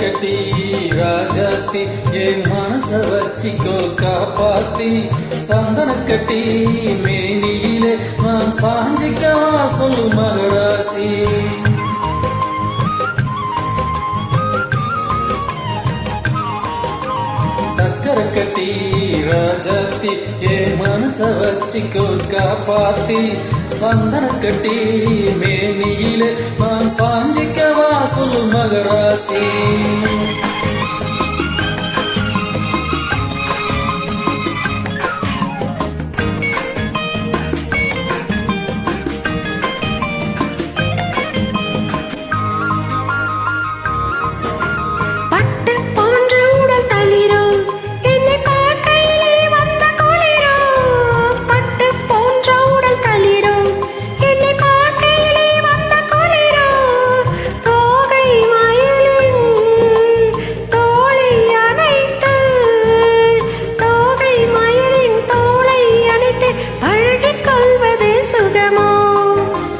கட்டி ராஜாத்தி என் மனச வச்சிக்கோ காப்பாத்தி சந்தன கட்டி மேனியிலே நான் சாஞ்சிக்கவா சொல்லு மகராசி சக்கர கட்டி ராஜாத்தி என் மனச வச்சிக்கோ காப்பாத்தி சந்தன கட்டி மேனியிலே நான் சாஞ்சிக்கவா சொல்லு மகராசி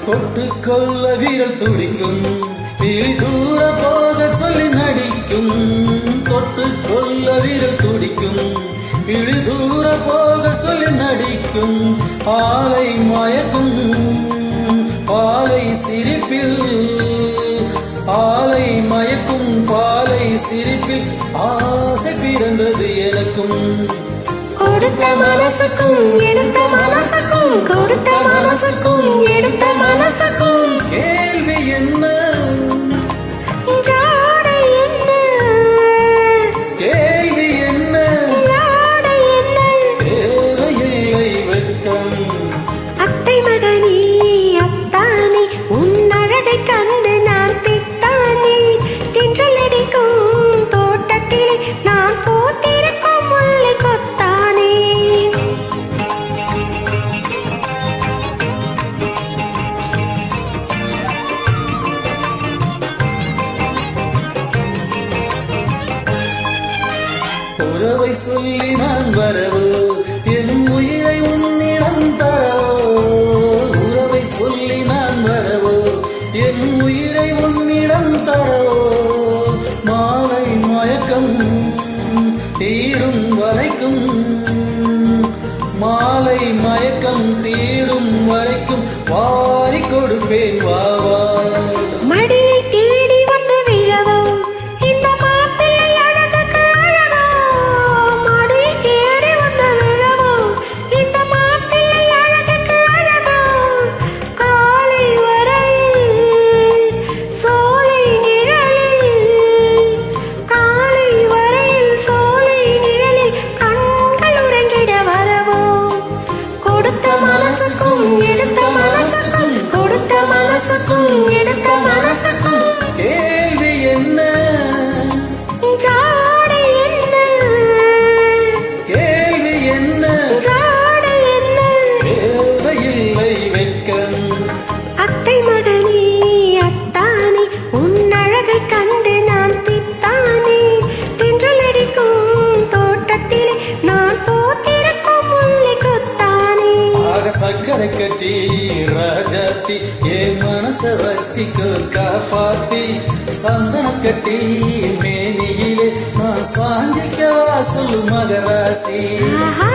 தொட்டுக்கொள்ள வீரல் துடிக்கும் விழி தூர போக சொல்லி நடிக்கும் தொட்டுக்கொள்ள வீரல் துடிக்கும் விழி தூர போக சொல்லி நடிக்கும் ஆலை மயக்கும் பாலை சிரிப்பில் ஆலை மயக்கும் பாலை சிரிப்பில் ஆசை பிறந்தது எனக்கும் கொடுத்த மனசுக்கும் எடுத்த மனசுக்கும் கொடுத்த மனசுக்கும் எடுத்த மனசுக்கும் கேள்வி என்ன ஜாடை என்ன கேள்வி என்ன ஜாடை என்ன தேவையில்லை வெட்கம் அத்தை மகனே அத்தானே உன் அழகை கண்டு நான் பித்தானே தின்றல் அடிக்கும் தோட்டத்திலே நான் போத்திருக்கும் முல்லை கொத்தானே உறவை சொல்லி நான் வரவோ என் உயிரை உன்னிடம் தரவோ உறவை சொல்லி நான் வரவோ என் உயிரை உன்னிடம் தரவோ மாலை மயக்கம் தீரும் வரைக்கும் மாலை மயக்கம் தீரும் வரைக்கும் வாரி கொடுப்பேன் வாவா மடியை தேடி வந்து விழவோ இந்த மாப்பிள்ளை அழகுக்கு அழகோ மடியை தேடி வந்து விழவோ இந்த மாப்பிள்ளை அழகுக்கு அழகோ காலை வரையில் சோலை நிழலில் காலை வரையில் சோலை நிழலில் கண்கள் உறங்கிட வரவோ கொடுத்த மனசுக்கும் எடுத்த மனசுக்கும் கொடுத்த மனசுக்கும் எடுத்த மனசுக்கும் கேள்வி என்ன ஜாடை என்ன கேள்வி என்ன ஜாடை என்ன தேவையில்லை வெட்கம் அத்தை மகனே அத்தானே உன் அழகை கண்டு நான் பித்தானே தென்றல் அடிக்கும் தோட்டத்திலே நான் போத்திருக்கும் முல்லை கொத்தானே ஆக சக்கரை கட்டி ராஜாத்தி என் மனச வச்சிக்கோ காப்பாத்தி சந்தன கட்டி மேனியிலே நான் சாஞ்சிக்கவா சொல்லு மகராசி ஆஹா